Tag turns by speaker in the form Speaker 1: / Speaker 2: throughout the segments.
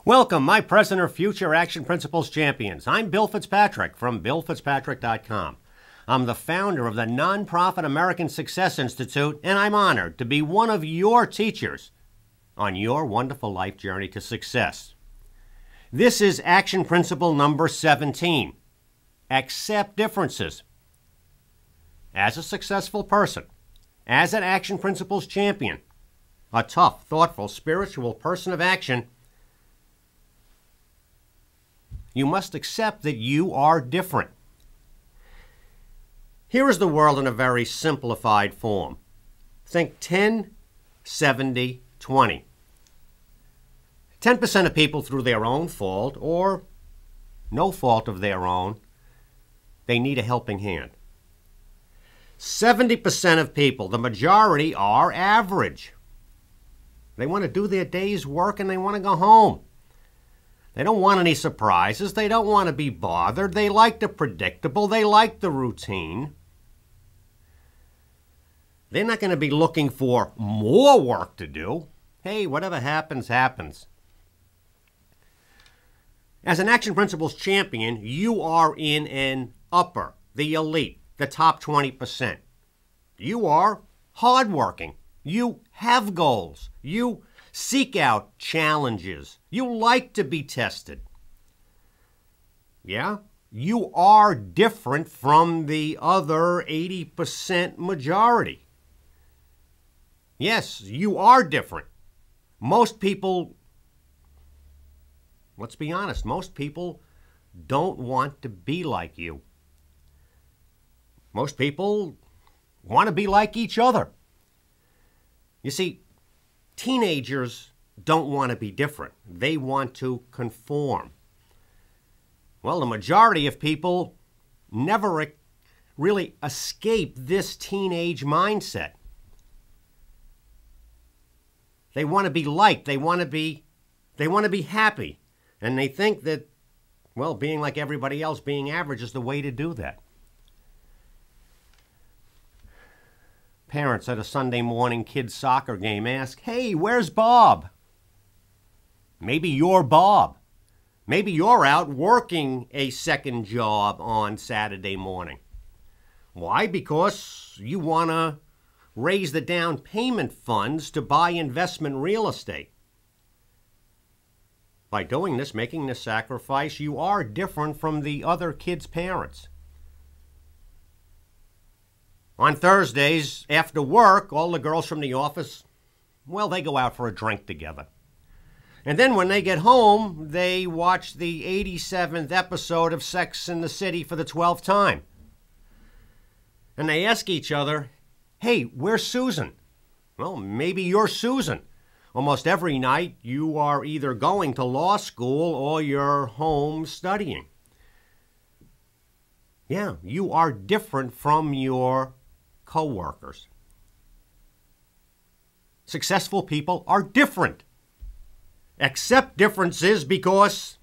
Speaker 1: Welcome, my present or future Action Principles champions. I'm Bill FitzPatrick from billfitzpatrick.com. I'm the founder of the nonprofit American Success Institute, and I'm honored to be one of your teachers on your wonderful life journey to success. This is Action Principle number 17. Accept differences. As a successful person, as an Action Principles champion, a tough, thoughtful, spiritual person of action, you must accept that you are different. Here is the world in a very simplified form. Think 10, 70, 20. 10% of people, through their own fault or no fault of their own, they need a helping hand. 70% of people, the majority, are average. They want to do their day's work and they want to go home. They don't want any surprises. They don't want to be bothered. They like the predictable. They like the routine. They're not going to be looking for more work to do. Hey, whatever happens, happens. As an Action Principles champion, you are in an upper, the elite, the top 20%. You are hardworking. You have goals. You seek out challenges. You like to be tested. Yeah, you are different from the other 80% majority. Yes, you are different. Most people, let's be honest, most people don't want to be like you. Most people want to be like each other. You see, teenagers don't want to be different. They want to conform. Well, the majority of people never really escape this teenage mindset. They want to be liked. They want to be happy. And they think that, well, being like everybody else, being average is the way to do that. Parents at a Sunday morning kids' soccer game ask, "Hey, where's Bob?" Maybe you're Bob. Maybe you're out working a second job on Saturday morning. Why? Because you want to raise the down payment funds to buy investment real estate. By doing this, making this sacrifice, you are different from the other kids' parents. On Thursdays, after work, all the girls from the office, well, they go out for a drink together. And then when they get home, they watch the 87th episode of Sex and the City for the 12th time. And they ask each other, "Hey, where's Susan?" Well, maybe you're Susan. Almost every night, you are either going to law school or you're home studying. Yeah, you are different from your co-workers. Successful people are different. Accept differences because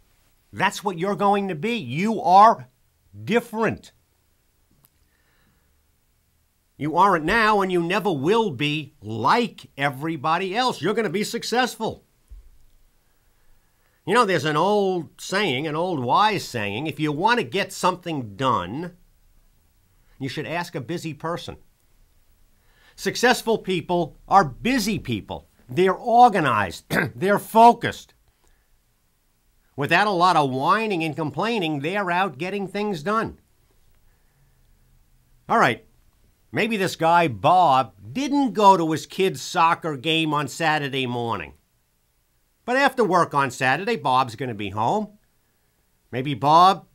Speaker 1: that's what you're going to be. You are different. You aren't now and you never will be like everybody else. You're going to be successful. You know, there's an old saying, an old wise saying, if you want to get something done, you should ask a busy person. Successful people are busy people. They're organized. They're focused. Without a lot of whining and complaining, they're out getting things done. All right, maybe this guy, Bob, didn't go to his kid's soccer game on Saturday morning. But after work on Saturday, Bob's going to be home. Maybe Bob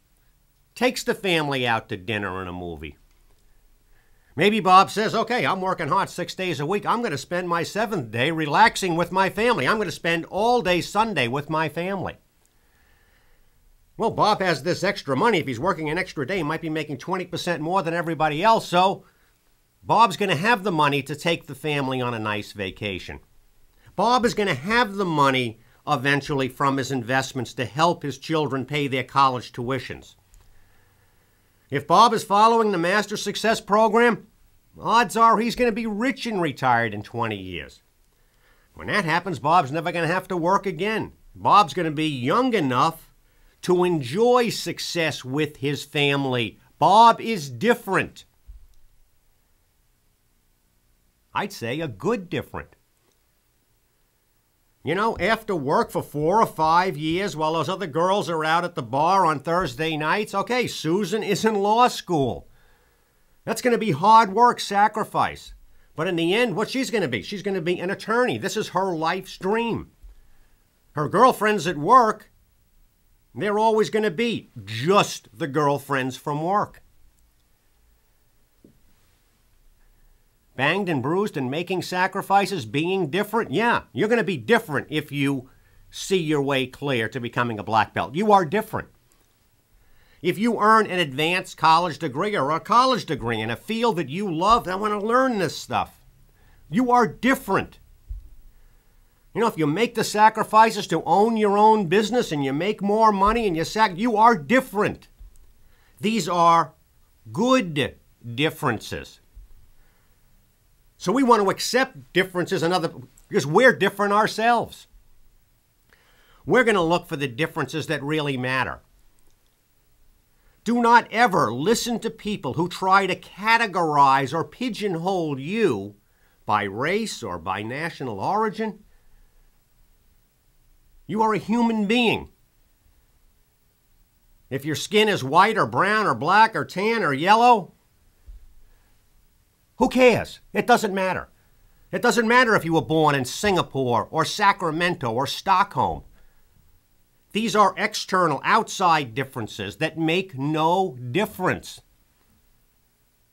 Speaker 1: takes the family out to dinner and a movie. Maybe Bob says, "Okay, I'm working hard 6 days a week. I'm going to spend my 7th day relaxing with my family. I'm going to spend all day Sunday with my family." Well, Bob has this extra money. If he's working an extra day, he might be making 20% more than everybody else. So Bob's going to have the money to take the family on a nice vacation. Bob is going to have the money eventually from his investments to help his children pay their college tuitions. If Bob is following the Master Success Program, odds are he's going to be rich and retired in 20 years. When that happens, Bob's never going to have to work again. Bob's going to be young enough to enjoy success with his family. Bob is different. I'd say a good different. You know, after work for 4 or 5 years while those other girls are out at the bar on Thursday nights, okay, Susan is in law school. That's going to be hard work, sacrifice. But in the end, what she's going to be? She's going to be an attorney. This is her life's dream. Her girlfriends at work, they're always going to be just the girlfriends from work. Banged and bruised and making sacrifices, being different? Yeah, you're going to be different if you see your way clear to becoming a black belt. You are different. If you earn an advanced college degree or a college degree in a field that you love, I want to learn this stuff. You are different. You know, if you make the sacrifices to own your own business and you make more money and you are different. These are good differences. So we want to accept differences because we're different ourselves. We're going to look for the differences that really matter. Do not ever listen to people who try to categorize or pigeonhole you by race or by national origin. You are a human being. If your skin is white or brown or black or tan or yellow, who cares? It doesn't matter. It doesn't matter if you were born in Singapore or Sacramento or Stockholm. These are external, outside differences that make no difference.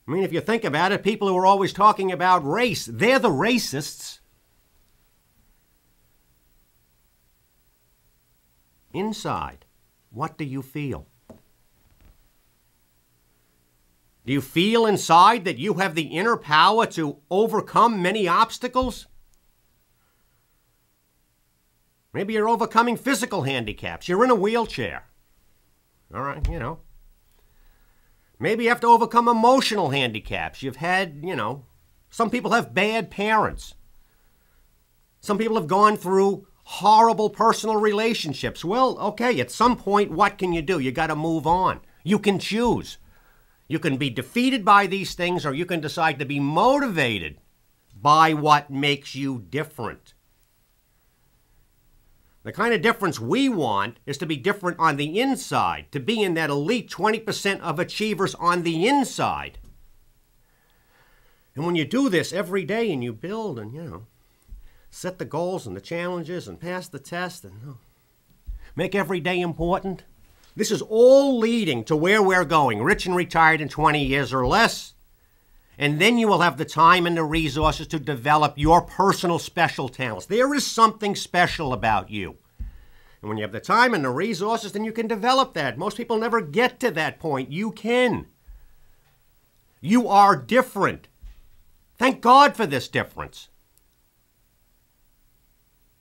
Speaker 1: I mean, if you think about it, people who are always talking about race, they're the racists. Inside, what do you feel? Do you feel inside that you have the inner power to overcome many obstacles? Maybe you're overcoming physical handicaps. You're in a wheelchair. All right, you know. Maybe you have to overcome emotional handicaps. You've had, some people have bad parents. Some people have gone through horrible personal relationships. Well, okay, at some point, what can you do? You got to move on. You can choose. You can be defeated by these things, or you can decide to be motivated by what makes you different. The kind of difference we want is to be different on the inside, to be in that elite 20% of achievers on the inside. And when you do this every day and you build and, set the goals and the challenges and pass the test and make every day important, this is all leading to where we're going, rich and retired in 20 years or less. And then you will have the time and the resources to develop your personal special talents. There is something special about you. And when you have the time and the resources, then you can develop that. Most people never get to that point. You can. You are different. Thank God for this difference.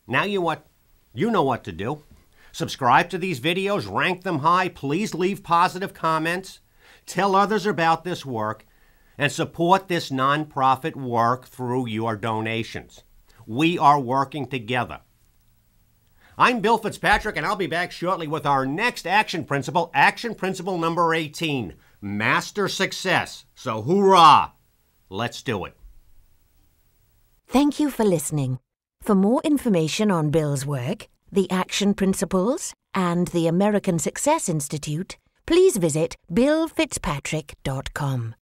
Speaker 1: Now you know what to do. Subscribe to these videos, rank them high. Please leave positive comments. Tell others about this work. And support this nonprofit work through your donations. We are working together. I'm Bill FitzPatrick, and I'll be back shortly with our next action principle number 18, Master Success. So hoorah! Let's do it.
Speaker 2: Thank you for listening. For more information on Bill's work, the Action Principles, and the American Success Institute, please visit billfitzpatrick.com.